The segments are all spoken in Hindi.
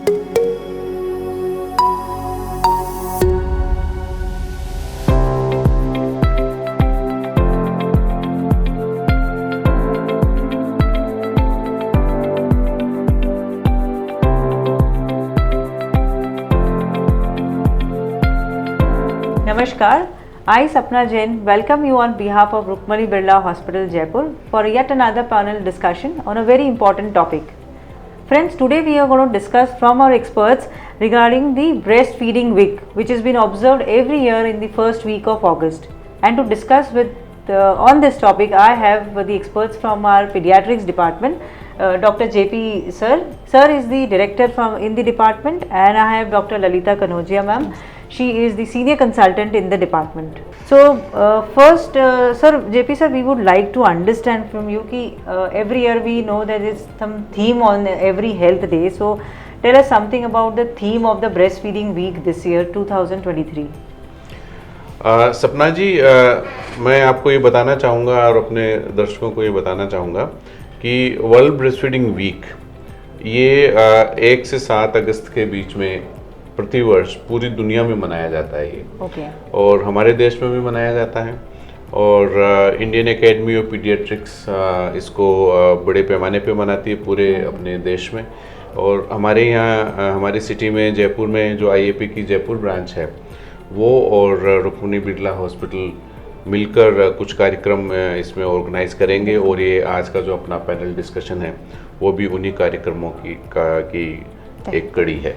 Namaskar, I Sapna Jain welcome you on behalf of Rukmani Birla Hospital Jaipur for yet another panel discussion on a very important topic. Friends, today we are going to discuss from our experts regarding the breastfeeding week which has been observed every year in the first week of August. And to discuss on this topic, I have the experts from our pediatrics department, Dr. JP sir. Sir is the director in the department, and I have Dr. Lalita Kanodia ma'am. She is the senior consultant in the department. So first, sir, JP sir, we would like to understand from you कि every year we know there is some theme on every health day. So tell us something about the theme of the breastfeeding week this year 2023. सपना जी, मैं आपको ये बताना चाहूँगा और अपने दर्शकों को ये बताना चाहूँगा कि वर्ल्ड ब्रेस्टफीडिंग वीक ये 1 से 7 अगस्त के बीच में प्रतिवर्ष पूरी दुनिया में मनाया जाता है ये। और हमारे देश में भी मनाया जाता है और इंडियन एकेडमी ऑफ पीडियाट्रिक्स इसको बड़े पैमाने पे मनाती है पूरे अपने देश में। और हमारे यहाँ हमारी सिटी में जयपुर में जो आईएपी की जयपुर ब्रांच है वो और रुक्मिणी बिरला हॉस्पिटल मिलकर कुछ कार्यक्रम इसमें ऑर्गेनाइज करेंगे और ये आज का जो अपना पैनल डिस्कशन है वो भी उन्हीं कार्यक्रमों की एक कड़ी है।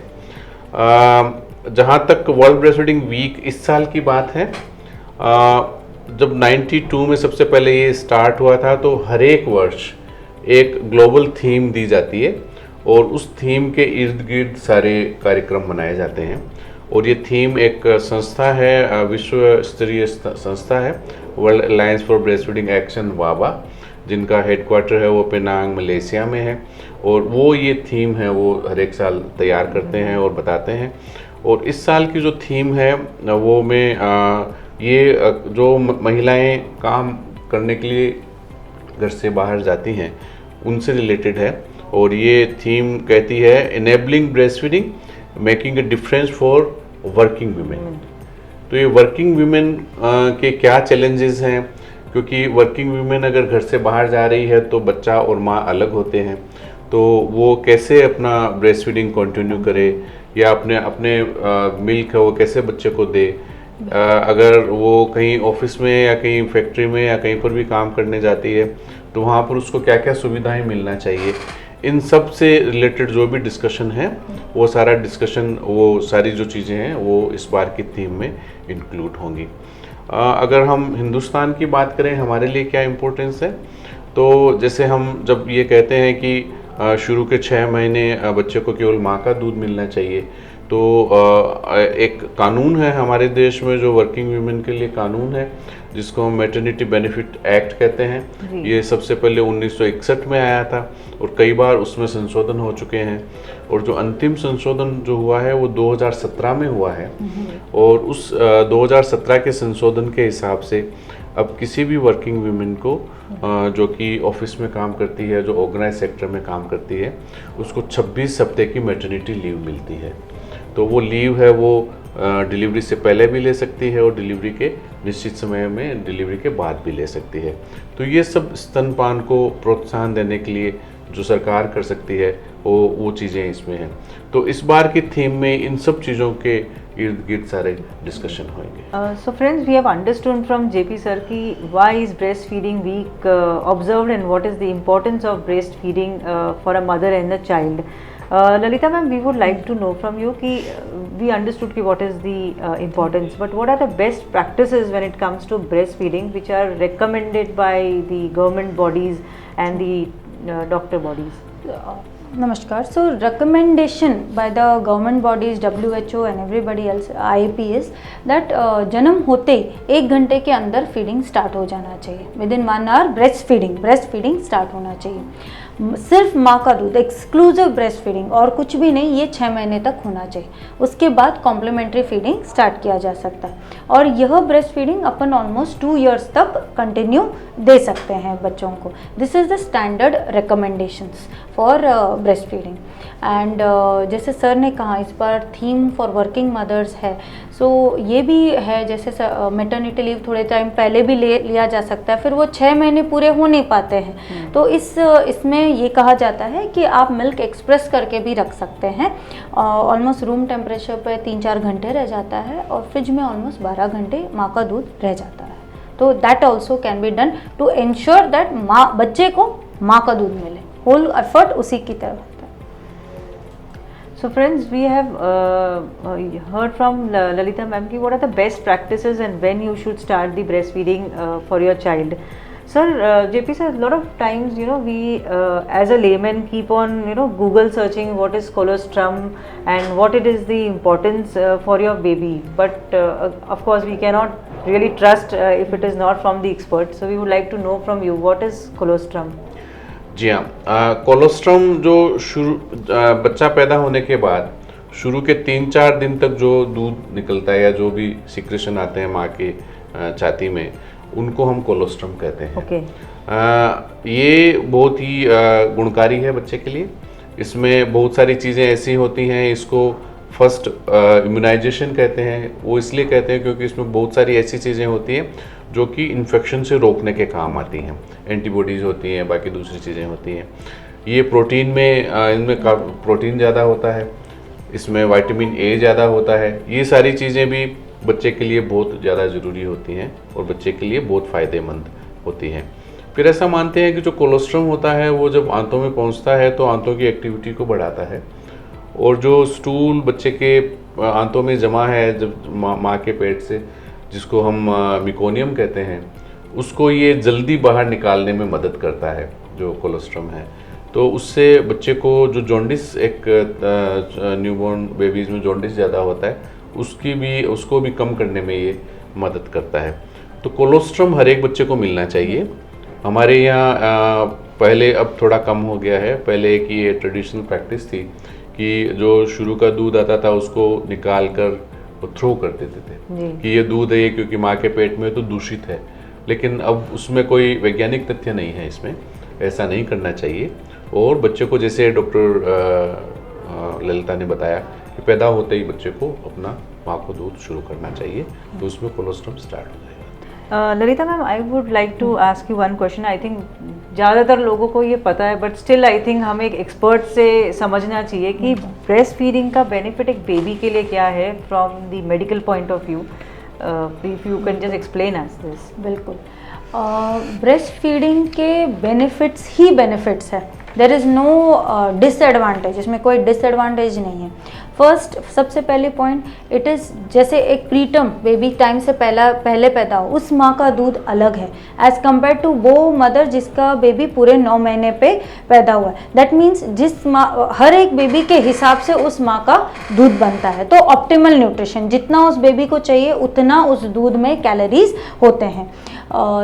जहाँ तक वर्ल्ड ब्रेस्टफीडिंग वीक इस साल की बात है, जब 92 में सबसे पहले ये स्टार्ट हुआ था तो हर एक वर्ष एक ग्लोबल थीम दी जाती है और उस थीम के इर्द गिर्द सारे कार्यक्रम मनाए जाते हैं। और ये थीम एक संस्था है, विश्व स्तरीय संस्था है, world alliance for breastfeeding action वाबा, जिनका हेडक्वार्टर है वो पेनांग मलेशिया में है। और वो ये थीम है वो हर एक साल तैयार करते हैं और बताते हैं। और इस साल की जो थीम है वो में ये जो महिलाएं काम करने के लिए घर से बाहर जाती हैं उनसे रिलेटेड है। और ये थीम कहती है enabling breastfeeding making a difference for working women. तो ये वर्किंग वीमेन के क्या चैलेंजेस हैं, क्योंकि वर्किंग वीमेन अगर घर से बाहर जा रही है तो बच्चा और माँ अलग होते हैं, तो वो कैसे अपना ब्रेस्ट फीडिंग कंटिन्यू करे या अपने मिल्क है वो कैसे बच्चे को दे। अगर वो कहीं ऑफिस में या कहीं फैक्ट्री में या कहीं पर भी काम करने जाती है तो वहाँ पर उसको क्या क्या सुविधाएं मिलना चाहिए, इन सब से रिलेटेड जो भी डिस्कशन है वो सारा डिस्कशन, वो सारी जो चीज़ें हैं वो इस बार की थीम में इंक्लूड होंगी। अगर हम हिंदुस्तान की बात करें हमारे लिए क्या इम्पोर्टेंस है, तो जैसे हम जब ये कहते हैं कि शुरू के 6 महीने बच्चे को केवल माँ का दूध मिलना चाहिए, तो एक कानून है हमारे देश में जो वर्किंग वीमेन के लिए कानून है जिसको हम मैटरनिटी बेनिफिट एक्ट कहते हैं। ये सबसे पहले 1961 में आया था और कई बार उसमें संशोधन हो चुके हैं और जो अंतिम संशोधन जो हुआ है वो 2017 में हुआ है। और उस 2017 के संशोधन के हिसाब से अब किसी भी वर्किंग वीमेन को जो कि ऑफिस में काम करती है, जो ऑर्गेनाइज सेक्टर में काम करती है, उसको 26 हफ्ते की मैटरनिटी लीव मिलती है। तो वो लीव है वो डिलीवरी से पहले भी ले सकती है और डिलीवरी के निश्चित समय में डिलीवरी के बाद भी ले सकती है। तो ये सब स्तनपान को प्रोत्साहन देने के लिए जो सरकार कर सकती है वो चीज़ें इसमें हैं। तो इस बार की थीम में इन सब चीज़ों के इर्द गिर्द सारे डिस्कशन होंगे। So friends, we have understood from JP sir ki why is breastfeeding week observed and what is the importance of breastfeeding for a mother and a child. Lalita ma'am, we would like to know from you कि we understood कि what is the importance, but what are the best practices when it comes to breastfeeding which are recommended by the government bodies and the doctor bodies? Namaskar. So recommendation by the government bodies, WHO and everybody else, IAP is that जन्म होते ही 1 घंटे के अंदर फीडिंग स्टार्ट हो जाना चाहिए। Within 1 hour breast feeding start होना चाहिए। सिर्फ माँ का दूध, एक्सक्लूसिव ब्रेस्ट फीडिंग और कुछ भी नहीं, ये 6 महीने तक होना चाहिए। उसके बाद कॉम्प्लीमेंट्री फीडिंग स्टार्ट किया जा सकता है और यह ब्रेस्ट फीडिंग अपन ऑलमोस्ट 2 इयर्स तक कंटिन्यू दे सकते हैं बच्चों को। This is the standard recommendations for breast feeding and जैसे सर ने कहा इस बार थीम फॉर वर्किंग मदर्स है, सो ये भी है जैसे मैटरनिटी लीव थोड़े टाइम पहले भी लिया जा सकता है, फिर वो 6 महीने पूरे हो नहीं पाते हैं, तो इसमें ये कहा जाता है कि आप मिल्क एक्सप्रेस करके भी रख सकते हैं। ऑलमोस्ट रूम टेम्परेचर पे 3-4 घंटे रह जाता है और फ्रिज में ऑलमोस्ट 12 घंटे माँ का दूध रह जाता है। तो that also can be done to ensure that बच्चे को माँ का दूध मिले। होल एफर्ट उसी की तरफ होता है। So friends, we have heard from Lalita ma'am ki what are the best practices and when you should start the breastfeeding for your child. Sir, JP sir, a lot of times we as a layman keep on Google searching what is colostrum and what it is the importance for your baby, but of course we cannot really trust if it is not from the expert. So we would like to know from you what is colostrum. जी हाँ, कोलोस्ट्रम जो बच्चा पैदा होने के बाद शुरू के 3-4 दिन तक जो दूध निकलता है या जो भी सिक्रेशन आते हैं माँ के छाती में, उनको हम कोलोस्ट्रम कहते हैं। Okay. ये बहुत ही गुणकारी है बच्चे के लिए। इसमें बहुत सारी चीज़ें ऐसी होती हैं, इसको फर्स्ट इम्यूनाइजेशन कहते हैं। वो इसलिए कहते हैं क्योंकि इसमें बहुत सारी ऐसी चीज़ें होती हैं जो कि इन्फेक्शन से रोकने के काम आती हैं। एंटीबॉडीज़ होती हैं, बाकी दूसरी चीज़ें होती हैं। ये प्रोटीन में इनमें प्रोटीन ज़्यादा होता है, इसमें विटामिन ए ज़्यादा होता है। ये सारी चीज़ें भी बच्चे के लिए बहुत ज़्यादा ज़रूरी होती हैं और बच्चे के लिए बहुत फ़ायदेमंद होती हैं। फिर ऐसा मानते हैं कि जो कोलोस्ट्रम होता है वो जब आंतों में पहुंचता है तो आंतों की एक्टिविटी को बढ़ाता है, और जो स्टूल बच्चे के आंतों में जमा है जब माँ के पेट से, जिसको हम मिकोनियम कहते हैं, उसको ये जल्दी बाहर निकालने में मदद करता है जो कोलोस्ट्रम है। तो उससे बच्चे को जो जॉन्डिस, एक न्यूबॉर्न बेबीज़ में जॉन्डिस ज़्यादा होता है, उसको भी कम करने में ये मदद करता है। तो कोलोस्ट्रम हर एक बच्चे को मिलना चाहिए। हमारे यहाँ पहले, अब थोड़ा कम हो गया है, पहले एक ये ट्रेडिशनल प्रैक्टिस थी कि जो शुरू का दूध आता था उसको निकाल कर थ्रो कर देते थे कि ये दूध है क्योंकि माँ के पेट में तो दूषित है। लेकिन अब उसमें कोई वैज्ञानिक तथ्य नहीं है, इसमें ऐसा नहीं करना चाहिए। और बच्चे को, जैसे डॉक्टर ललिता ने बताया, कि पैदा होते ही बच्चे को अपना माँ को दूध शुरू करना चाहिए, तो उसमें कोलोस्ट्रम स्टार्ट हो जाएगा। Lalita ma'am, I would like to ask you one question. I think ज़्यादातर लोगों को ये पता है, बट स्टिल आई थिंक हमें एक एक्सपर्ट से समझना चाहिए कि ब्रेस्ट फीडिंग का बेनिफिट एक बेबी के लिए क्या है from the medical point of view. If you can just explain us this. बिल्कुल, ब्रेस्ट फीडिंग के बेनिफिट्स ही बेनिफिट्स है। देर इज़ नो डिसएडवांटेज, इसमें कोई डिसएडवांटेज नहीं है। फर्स्ट, सबसे पहले पॉइंट, इट इज़ जैसे एक प्रीटर्म बेबी टाइम से पहले पैदा हो, उस माँ का दूध अलग है एज़ कम्पेयर टू वो मदर जिसका बेबी पूरे 9 महीने पे पैदा हुआ है। दैट मीन्स जिस माँ, हर एक बेबी के हिसाब से उस माँ का दूध बनता है। तो ऑप्टिमल न्यूट्रिशन, जितना उस बेबी को चाहिए उतना उस दूध में कैलोरीज होते हैं।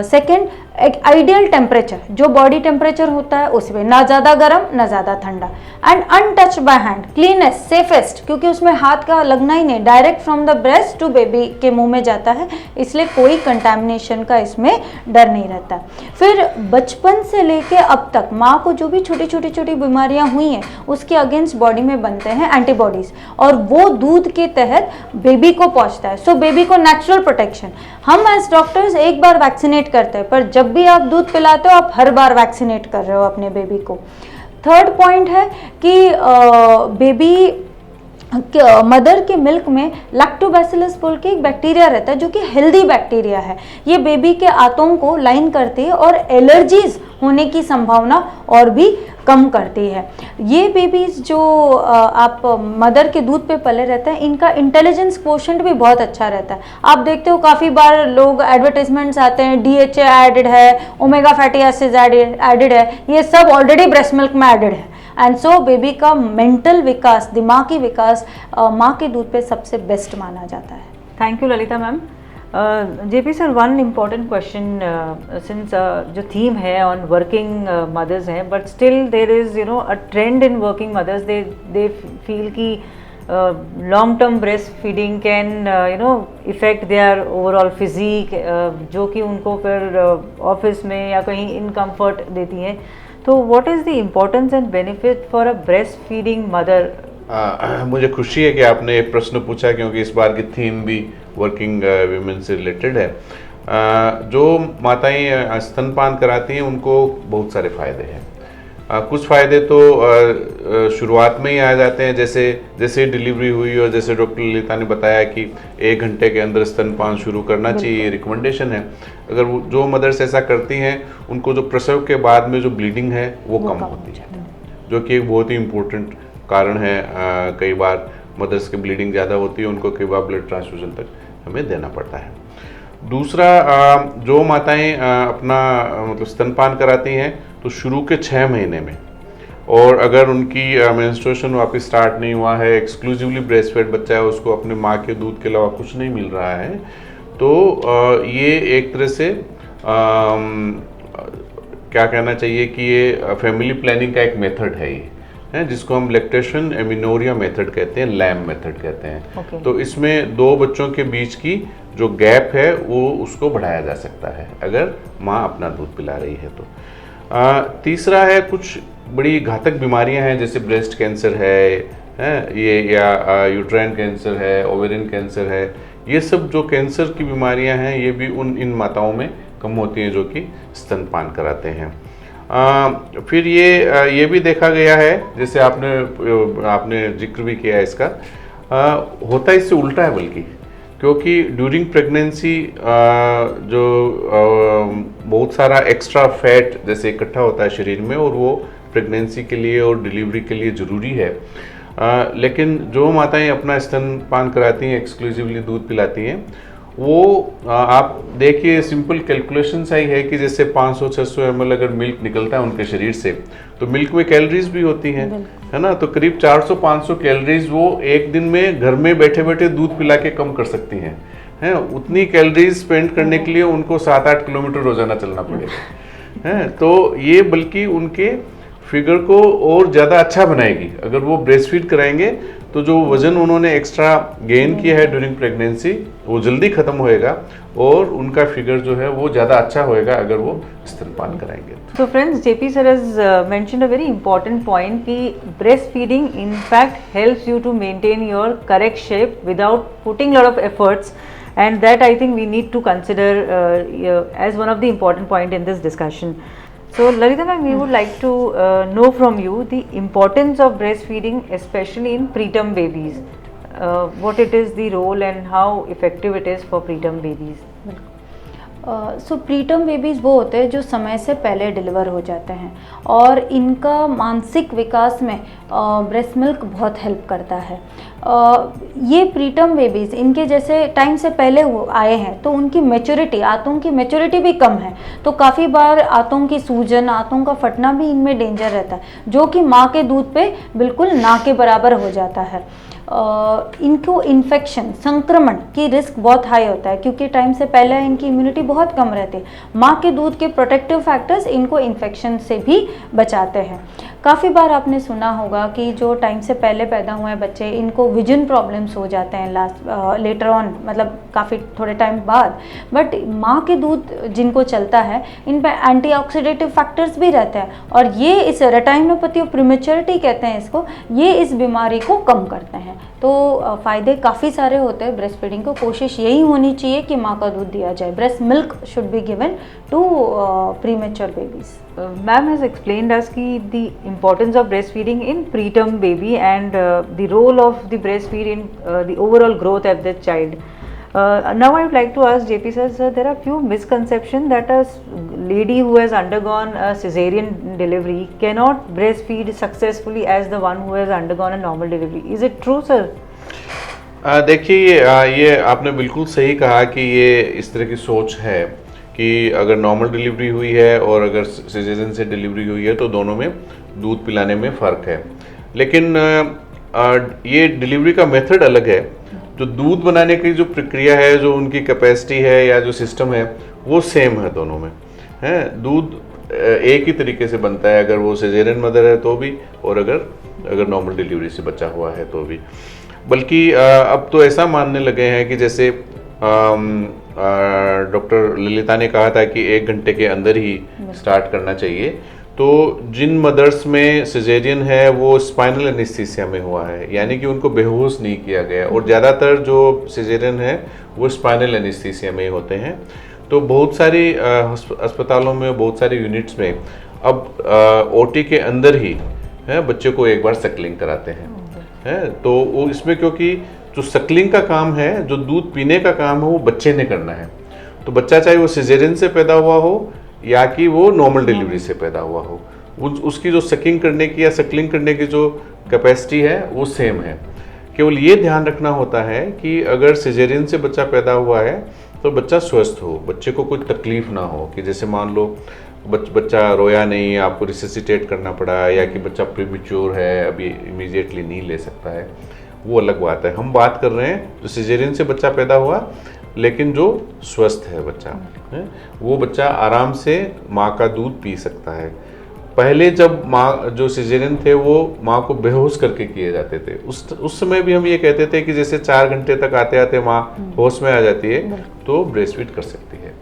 सेकेंड, एक आइडियल टेम्परेचर, जो बॉडी टेम्परेचर होता है उसमें, ना ज़्यादा गर्म ना ज़्यादा ठंडा, and untouched by hand, cleanest, safest, क्योंकि उसमें हाथ का लगना ही नहीं, direct from the breast to baby के मुंह में जाता है, इसलिए कोई कंटामिनेशन का इसमें डर नहीं रहता। फिर बचपन से लेके अब तक माँ को जो भी छोटी बीमारियाँ हुई हैं उसके अगेंस्ट बॉडी में बनते हैं एंटीबॉडीज़, और वो दूध के तहत बेबी को पहुँचता है। सो बेबी को नेचुरल प्रोटेक्शन। हम एज डॉक्टर्स एक बार वैक्सीनेट करते हैं, पर जब भी आप दूध पिलाते हो आप हर बार वैक्सीनेट कर रहे हो अपने बेबी को। थर्ड पॉइंट है कि बेबी मदर के मिल्क में लैक्टोबैसिलस बोल के एक बैक्टीरिया रहता है जो कि हेल्दी बैक्टीरिया है। ये बेबी के आंतों को लाइन करती है और एलर्जीज होने की संभावना और भी कम करती है। ये बेबीज जो आप मदर के दूध पे पले रहते हैं, इनका इंटेलिजेंस क्वोशेंट भी बहुत अच्छा रहता है। आप देखते हो काफ़ी बार लोग एडवर्टाइजमेंट्स आते हैं, DHA एडेड है, ओमेगा फैटी एसिड्स एडेड है, ये सब ऑलरेडी ब्रेस्ट मिल्क में एडेड है। एंड सो बेबी का मेंटल विकास, दिमागी विकास माँ के दूध पे सबसे बेस्ट माना जाता है। Thank you Lalita ma'am. JP sir, one important question, since जो थीम है ऑन वर्किंग मदर्स है, but still there is a trend in working mothers, they feel कि long term breastfeeding can effect their overall physique, जो कि उनको फिर ऑफिस में या कहीं इनकम्फर्ट देती है। तो what is the importance and benefit for a breast feeding mother? मुझे खुशी है कि आपने एक प्रश्न पूछा, क्योंकि इस बार की थीम भी वर्किंग वीमेन से रिलेटेड है। जो माताएं स्तनपान कराती हैं उनको बहुत सारे फ़ायदे हैं। कुछ फ़ायदे तो शुरुआत में ही आ जाते हैं, जैसे जैसे डिलीवरी हुई और जैसे डॉक्टर ललिता ने बताया कि 1 घंटे के अंदर स्तनपान शुरू करना चाहिए, रिकमेंडेशन है। अगर जो मदर्स ऐसा करती हैं उनको जो प्रसव के बाद में जो ब्लीडिंग है वो कम होती है, जो कि एक बहुत ही इम्पोर्टेंट कारण है। कई बार मदर्स की ब्लीडिंग ज़्यादा होती है, उनको कई बार ब्लड ट्रांसफ्यूजन तक हमें देना पड़ता है। दूसरा, जो माताएं अपना मतलब स्तनपान कराती हैं तो शुरू के 6 महीने में, और अगर उनकी मेंस्ट्रुएशन वापस स्टार्ट नहीं हुआ है, एक्सक्लूसिवली ब्रेस्ट फेड बच्चा है, उसको अपने माँ के दूध के अलावा कुछ नहीं मिल रहा है, तो ये एक तरह से क्या कहना चाहिए कि ये फैमिली प्लानिंग का एक मेथड है, ये है जिसको हम लैक्टेशन एमिनोरिया मेथड कहते हैं, लैम मेथड कहते हैं। तो इसमें 2 बच्चों के बीच की जो गैप है वो उसको बढ़ाया जा सकता है अगर माँ अपना दूध पिला रही है तो। तीसरा है, कुछ बड़ी घातक बीमारियां हैं जैसे ब्रेस्ट कैंसर है ये, या यूट्राइन कैंसर है, ओवेरियन कैंसर है, ये सब जो कैंसर की बीमारियां हैं ये भी इन माताओं में कम होती हैं जो कि स्तनपान कराते हैं। फिर ये भी देखा गया है, जैसे आपने जिक्र भी किया है इसका, होता इससे उल्टा है बल्कि, क्योंकि ड्यूरिंग प्रेगनेंसी जो बहुत सारा एक्स्ट्रा फैट जैसे इकट्ठा होता है शरीर में, और वो प्रेगनेंसी के लिए और डिलीवरी के लिए ज़रूरी है। लेकिन जो माताएं अपना स्तनपान कराती हैं, एक्सक्लूसिवली दूध पिलाती हैं, वो आप देखिए सिंपल कैलकुलेशन सा ही है कि जैसे 500-600 ml अगर मिल्क निकलता है उनके शरीर से, तो मिल्क में कैलोरीज भी होती हैं, है ना। तो करीब 400-500 कैलोरीज वो एक दिन में घर में बैठे बैठे दूध पिला के कम कर सकती हैं। उतनी कैलोरीज स्पेंड करने के लिए उनको 7-8 किलोमीटर रोजाना चलना पड़ेगा, है। तो ये बल्कि उनके फिगर को और ज़्यादा अच्छा बनाएगी। अगर वो ब्रेस्ट फीड कराएंगे तो जो वजन उन्होंने एक्स्ट्रा गेन किया है ड्यूरिंग प्रेगनेंसी वो जल्दी खत्म होएगा, और उनका फिगर जो है वो ज़्यादा अच्छा होएगा अगर वो स्तनपान कराएंगे। So friends, JP sir has mentioned a very important point कि breastfeeding in fact helps you to maintain your correct shape without putting lot of efforts, and that I think we need to consider as one of the important point in this discussion. So Lalita ma'am, we would like to know from you the importance of breastfeeding, especially in preterm babies. What it is the role and how effective it is for preterm babies. So preterm babies वो होते हैं जो समय से पहले डिलीवर हो जाते हैं, और इनका मानसिक विकास में ब्रेस्ट मिल्क बहुत हेल्प करता है। ये प्रीटर्म बेबीज़ इनके जैसे टाइम से पहले आए हैं तो उनकी मैच्योरिटी, आंतों की मैच्योरिटी भी कम है, तो काफ़ी बार आंतों की सूजन, आंतों का फटना भी इनमें डेंजर रहता है, जो कि माँ के दूध पे बिल्कुल ना के बराबर हो जाता है। इनको इन्फेक्शन, संक्रमण की रिस्क बहुत हाई होता है, क्योंकि टाइम से पहले इनकी इम्यूनिटी बहुत कम रहती है। माँ के दूध के प्रोटेक्टिव फैक्टर्स इनको इन्फेक्शन से भी बचाते हैं। काफ़ी बार आपने सुना होगा कि जो टाइम से पहले पैदा हुए बच्चे, इनको विजन प्रॉब्लम्स हो जाते हैं लेटर ऑन, मतलब काफ़ी थोड़े टाइम बाद। बट माँ के दूध जिनको चलता है, इन पर एंटीऑक्सीडेटिव फैक्टर्स भी रहते हैं, और ये इस रेटिनोपैथी ऑफ प्रीमेच्योरिटी कहते हैं इसको, ये इस बीमारी को कम करते हैं। तो फ़ायदे काफ़ी सारे होते हैं ब्रेस्ट फीडिंग को। कोशिश यही होनी चाहिए कि माँ का दूध दिया जाए। Breast milk should be given to premature babies. Ma'am has explained us the importance of breastfeeding in preterm baby and the role of the breastfeed in the overall growth of the child. Now I would like to ask JP sir, there are few misconceptions that a lady who has undergone a cesarean delivery cannot breastfeed successfully as the one who has undergone a normal delivery. Is it true, sir? देखिए, ये आपने बिल्कुल सही कहा कि ये इस तरह की सोच है कि अगर नॉर्मल डिलीवरी हुई है और अगर सिजेरियन से डिलीवरी हुई है तो दोनों में दूध पिलाने में फ़र्क है। लेकिन ये डिलीवरी का मेथड अलग है। जो दूध बनाने की जो प्रक्रिया है, जो उनकी कैपेसिटी है या जो सिस्टम है, वो सेम है दोनों में, है। दूध एक ही तरीके से बनता है, अगर वो सिजेरियन मदर है तो भी, और अगर नॉर्मल डिलीवरी से बचा हुआ है तो भी। बल्कि अब तो ऐसा मानने लगे हैं कि जैसे डॉक्टर ललिता ने कहा था कि 1 घंटे के अंदर ही स्टार्ट करना चाहिए, तो जिन मदर्स में सिजेरियन है वो स्पाइनल एनेस्थीसिया में हुआ है, यानी कि उनको बेहोश नहीं किया गया, और ज़्यादातर जो सिजेरियन है वो स्पाइनल एनेस्थीसिया में ही होते हैं। तो बहुत सारी अस्पतालों में, बहुत सारी यूनिट्स में अब ओटी के अंदर ही बच्चे को एक बार सकलिंग कराते हैं। तो वो इसमें, क्योंकि जो सकलिंग का काम है, जो दूध पीने का काम है, वो बच्चे ने करना है। तो बच्चा चाहे वो सिजेरियन से पैदा हुआ हो या कि वो नॉर्मल डिलीवरी से पैदा हुआ हो, उसकी जो सकिंग करने की या सकलिंग करने की जो कैपेसिटी है वो सेम है। केवल ये ध्यान रखना होता है कि अगर सिजेरियन से बच्चा पैदा हुआ है तो बच्चा स्वस्थ हो, बच्चे को कोई तकलीफ ना हो, कि जैसे मान लो बच्चा रोया नहीं, आपको रिससिटेट करना पड़ा, या कि बच्चा प्रीमेच्योर है, अभी इमीडिएटली नहीं ले सकता है, वो अलग बात है। हम बात कर रहे हैं जो सिजेरियन से बच्चा पैदा हुआ लेकिन जो स्वस्थ है बच्चा है, वो बच्चा आराम से माँ का दूध पी सकता है। पहले जब माँ, जो सिजेरियन थे वो माँ को बेहोश करके किए जाते थे, उस समय भी हम ये कहते थे कि जैसे 4 घंटे तक आते आते माँ होश में आ जाती है तो ब्रेस्ट फीड कर सकती है।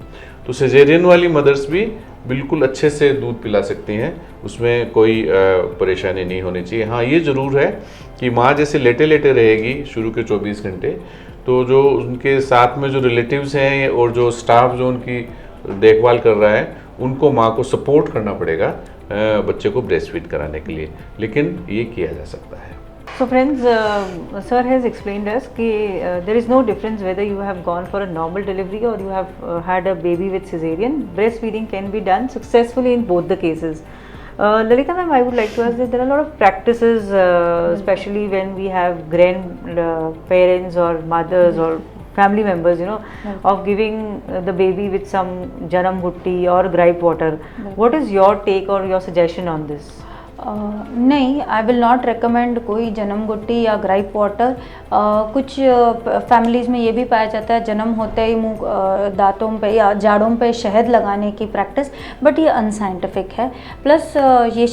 तो सिजेरियन वाली मदर्स भी बिल्कुल अच्छे से दूध पिला सकती हैं, उसमें कोई परेशानी नहीं होनी चाहिए। हाँ, ये ज़रूर है कि माँ जैसे लेटे लेटे रहेगी शुरू के 24 घंटे, तो जो उनके साथ में जो रिलेटिव्स हैं और जो स्टाफ जो उनकी देखभाल कर रहा है, उनको माँ को सपोर्ट करना पड़ेगा बच्चे को ब्रेस्ट फीड कराने के लिए, लेकिन ये किया जा सकता है। So friends, sir has explained us कि there is no difference whether you have gone for a normal delivery or you have had a baby with cesarean. Breastfeeding can be done successfully in both the cases. Lalita ma'am, I would like to ask that there are a lot of practices, especially when we have grandparents or mothers or family members, of giving the baby with some janam gutti or gripe water. What is your take or your suggestion on this? नहीं, आई विल नॉट रिकमेंड कोई जन्म गुट्टी या ग्राइप वाटर। कुछ फैमिलीज़ में ये भी पाया जाता है जन्म होते ही मुंह दांतों पे या जाड़ों पे शहद लगाने की प्रैक्टिस, बट ये अनसाइंटिफिक है। प्लस ये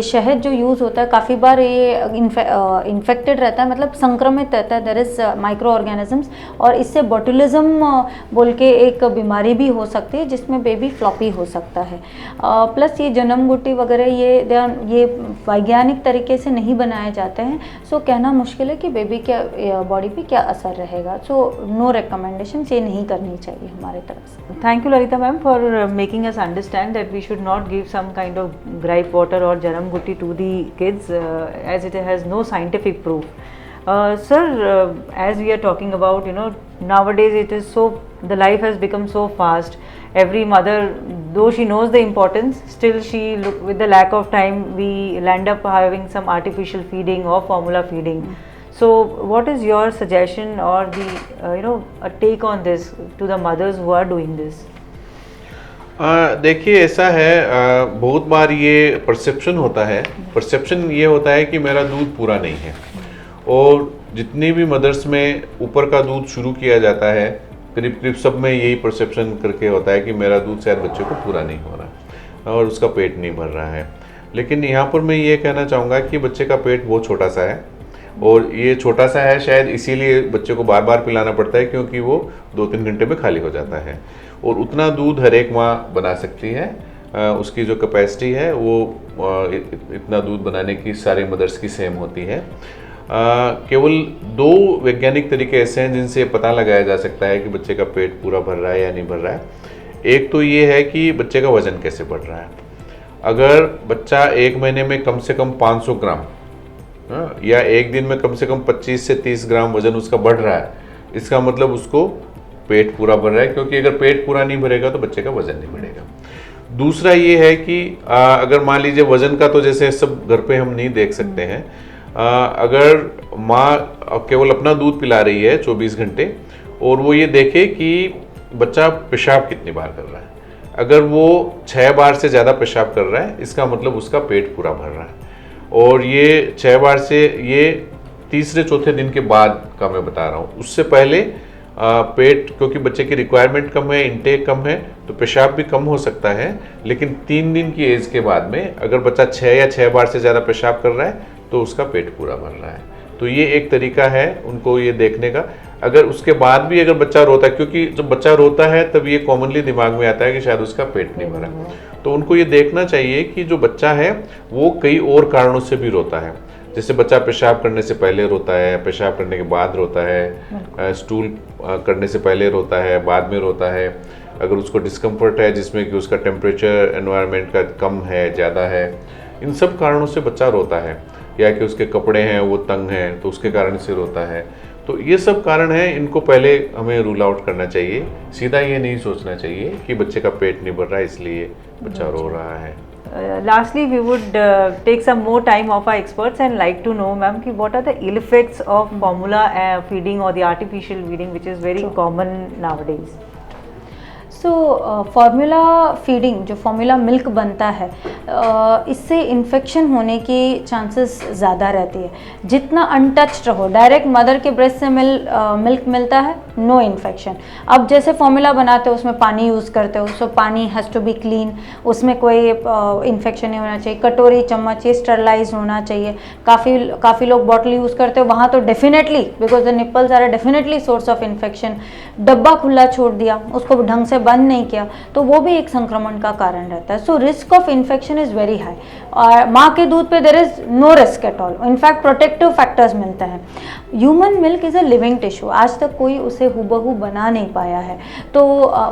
शहद जो यूज़ होता है काफ़ी बार ये इन्फेक्टेड रहता है, मतलब संक्रमित रहता है, देयर इज़ माइक्रो ऑर्गेनिजम्स, और इससे बोटुलिज्म बोल के एक बीमारी भी हो सकती है जिसमें बेबी फ्लॉपी हो सकता है। प्लस ये जन्म गुट्टी वगैरह ये वैज्ञानिक तरीके से नहीं बनाए जाते हैं, सो कहना मुश्किल है कि बेबी के बॉडी पे क्या असर रहेगा। सो नो रिकमेंडेशन, ये नहीं करनी चाहिए हमारे तरफ से। Thank you Lalita ma'am for making us understand that we should not give some kind of gripe water or janam gutti to the kids as it has no scientific proof. Sir, as we are talking about, nowadays it is so, the life has become so fast. Every mother, though she knows the importance, still with the lack of time, we land up having some artificial feeding or formula feeding. So what is your suggestion or the a take on this to the mothers who are doing this? देखिए, ऐसा है, बहुत बार ये परसेप्शन होता है। परसेप्शन ये होता है कि मेरा दूध पूरा नहीं है, और जितनी भी मदर्स में ऊपर का दूध शुरू किया जाता है, करीब करीब सब में यही परसेप्शन करके होता है कि मेरा दूध शायद बच्चे को पूरा नहीं हो रहा और उसका पेट नहीं भर रहा है। लेकिन यहाँ पर मैं ये कहना चाहूँगा कि बच्चे का पेट बहुत छोटा सा है, और ये छोटा सा है शायद इसीलिए बच्चे को बार बार पिलाना पड़ता है, क्योंकि वो 2-3 घंटे में खाली हो जाता है, और उतना दूध हर एक माँ बना सकती है। उसकी जो कैपेसिटी है वो इतना दूध बनाने की सारी मदर्स की सेम होती है। केवल 2 वैज्ञानिक तरीके ऐसे हैं जिनसे पता लगाया जा सकता है कि बच्चे का पेट पूरा भर रहा है या नहीं भर रहा है। एक तो ये है कि बच्चे का वज़न कैसे बढ़ रहा है। अगर बच्चा 1 महीने में कम से कम 500 ग्राम या एक दिन में कम से कम 25 से 30 ग्राम वज़न उसका बढ़ रहा है, इसका मतलब उसको पेट पूरा भर रहा है, क्योंकि अगर पेट पूरा नहीं भरेगा तो बच्चे का वज़न नहीं बढ़ेगा। दूसरा ये है कि अगर मान लीजिए वज़न का तो जैसे सब घर पे हम नहीं देख सकते हैं, अगर माँ केवल अपना दूध पिला रही है 24 घंटे और वो ये देखे कि बच्चा पेशाब कितनी बार कर रहा है, अगर वो 6 बार से ज़्यादा पेशाब कर रहा है, इसका मतलब उसका पेट पूरा भर रहा है। और ये 6 बार से, ये तीसरे चौथे दिन के बाद का मैं बता रहा हूँ, उससे पहले पेट, क्योंकि बच्चे की रिक्वायरमेंट कम है, इनटेक कम है, तो पेशाब भी कम हो सकता है। लेकिन 3 दिन की एज के बाद में अगर बच्चा 6 या 6 बार से ज़्यादा पेशाब कर रहा है तो उसका पेट पूरा भर रहा है। तो ये एक तरीका है उनको ये देखने का। अगर उसके बाद भी अगर बच्चा रोता है, क्योंकि जब बच्चा रोता है तब ये कॉमनली दिमाग में आता है कि शायद उसका पेट नहीं भरा, तो उनको ये देखना चाहिए कि जो बच्चा है वो कई और कारणों से भी रोता है। जैसे बच्चा पेशाब करने से पहले रोता है, पेशाब करने के बाद रोता है, स्टूल करने से पहले रोता है, बाद में रोता है, अगर उसको डिस्कम्फर्ट है जिसमें कि उसका टेम्परेचर एनवायरनमेंट का कम है, ज़्यादा है, इन सब कारणों से बच्चा रोता है, या कि उसके कपड़े हैं वो तंग हैं तो उसके कारण से रोता है। तो ये सब कारण हैं, इनको पहले हमें रूल आउट करना चाहिए। सीधा ये नहीं सोचना चाहिए कि बच्चे का पेट नहीं भर रहा है इसलिए बच्चा रो रहा है। Lastly, we would take some more time of our experts and like to know, ma'am, कि what are the ill effects of formula feeding or the artificial feeding, which is very common nowadays. So formula feeding, जो फार्मूला मिल्क बनता है, इससे इन्फेक्शन होने की चांसेस ज़्यादा रहती है। जितना अनटच्ड रहो, डायरेक्ट मदर के ब्रेस्ट से मिल्क मिलता है, नो इन्फेक्शन। अब जैसे फार्मूला बनाते हो उसमें पानी यूज़ करते हो, सो पानी हैज़ टू बी क्लीन, उसमें कोई इन्फेक्शन नहीं होना चाहिए। कटोरी चम्मच ये स्टरलाइज होना चाहिए। काफ़ी लोग बॉटल यूज़ करते हो, वहाँ तो definitely, because the nipples are definitely source of infection. डब्बा खुला छोड़ दिया, उसको ढंग से बंद नहीं किया, तो वो भी एक संक्रमण का कारण रहता है। So risk of infection is very high. और माँ के दूध पे there is no risk at all, in fact protective factors मिलते हैं। Human milk is a living tissue, आज तक कोई उसे हूबहू बना नहीं पाया है, तो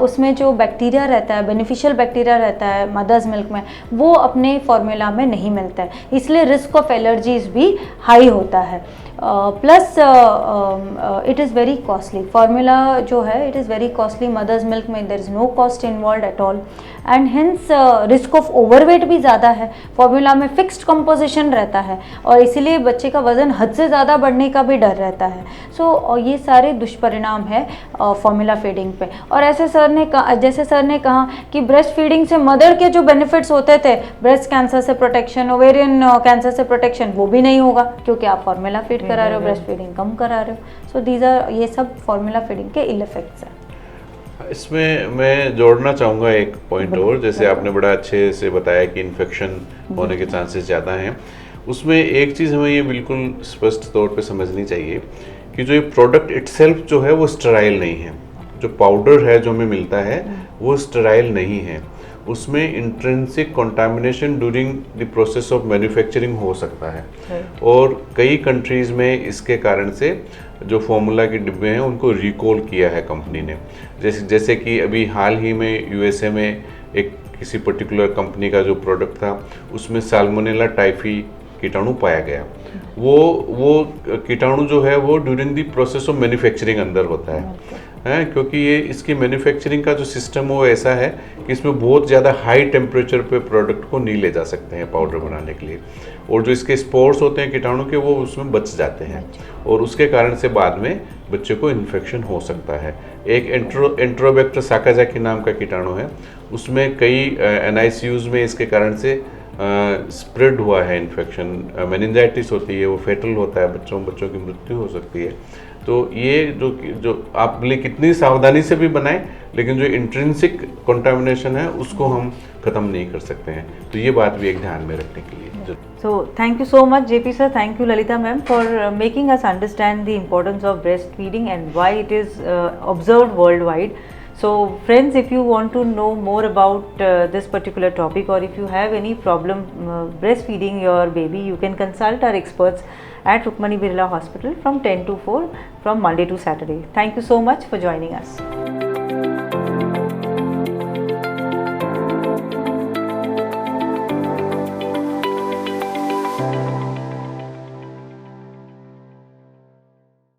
उसमें जो बैक्टीरिया रहता है, बेनिफिशियल बैक्टीरिया रहता है मदर्स मिल्क में, वो अपने फॉर्मूला में नहीं मिलता है, इसलिए रिस्क ऑफ एलर्जीज भी हाई होता है। Plus it is very costly, formula जो है it is very costly. Mothers milk में there is no cost involve at all, and hence risk of overweight भी ज़्यादा है। फार्मूला में फिक्स्ड कंपोजिशन रहता है और इसीलिए बच्चे का वज़न हद से ज़्यादा बढ़ने का भी डर रहता है। सो ये सारे दुष्परिणाम है फार्मूला फीडिंग पे। और जैसे सर ने कहा कि ब्रेस्ट फीडिंग से मदर के जो बेनिफिट्स होते थे, ब्रेस्ट कैंसर से प्रोटेक्शन, ओवेरियन कैंसर से प्रोटेक्शन, वो भी नहीं होगा क्योंकि आप फार्मूला फीड करा रहे हो, ब्रेस्ट फीडिंग कम करा रहे हो। सो दीज आर, ये सब फार्मूला फीडिंग के इल इफेक्ट्स हैं। इसमें मैं जोड़ना चाहूँगा एक पॉइंट और, जैसे आपने बड़ा अच्छे से बताया कि इन्फेक्शन होने के चांसेस ज़्यादा हैं। उसमें एक चीज़ हमें ये बिल्कुल स्पष्ट तौर पे समझनी चाहिए कि जो ये प्रोडक्ट इटसेल्फ जो है वो स्टेराइल नहीं है। जो पाउडर है जो हमें मिलता है वो स्टेराइल नहीं है, उसमें intrinsic contamination during the process of manufacturing हो सकता है। और कई कंट्रीज़ में इसके कारण से जो फार्मूला के डिब्बे हैं उनको रिकॉल किया है कंपनी ने। जैसे कि अभी हाल ही में यूएसए में एक किसी पर्टिकुलर कंपनी का जो प्रोडक्ट था उसमें साल्मोनेला टाइफी कीटाणु पाया गया। वो कीटाणु जो है वो during the process of manufacturing अंदर होता है, क्योंकि ये इसकी मैन्युफैक्चरिंग का जो सिस्टम वो ऐसा है कि इसमें बहुत ज़्यादा हाई टेम्परेचर पे प्रोडक्ट को नहीं ले जा सकते हैं पाउडर बनाने के लिए, और जो इसके स्पोर्स होते हैं कीटाणु के वो उसमें बच जाते हैं, और उसके कारण से बाद में बच्चे को इन्फेक्शन हो सकता है। एक एंट्रोबैक्टर साकाजाकी नाम का कीटाणु है, उसमें कई NICUs में इसके कारण से स्प्रेड हुआ है इन्फेक्शन। मेनिंजाइटिस होती है, वो फेटल होता है, बच्चों की मृत्यु हो सकती है। तो ये जो आप भले कितनी सावधानी से भी बनाएं, लेकिन जो इंट्रिंसिक कंटामिनेशन है उसको हम ख़त्म नहीं कर सकते हैं, तो ये बात भी एक ध्यान में रखने के लिए। So thank you so much JP sir, thank you Lalita ma'am for making us understand the importance of breastfeeding and why it is observed worldwide. So friends, if you want to know more about this particular topic, or if you have any problem breastfeeding your baby, you can consult our experts at Rukmani Birla Hospital from 10 to 4 from Monday to Saturday. Thank you so much for joining us.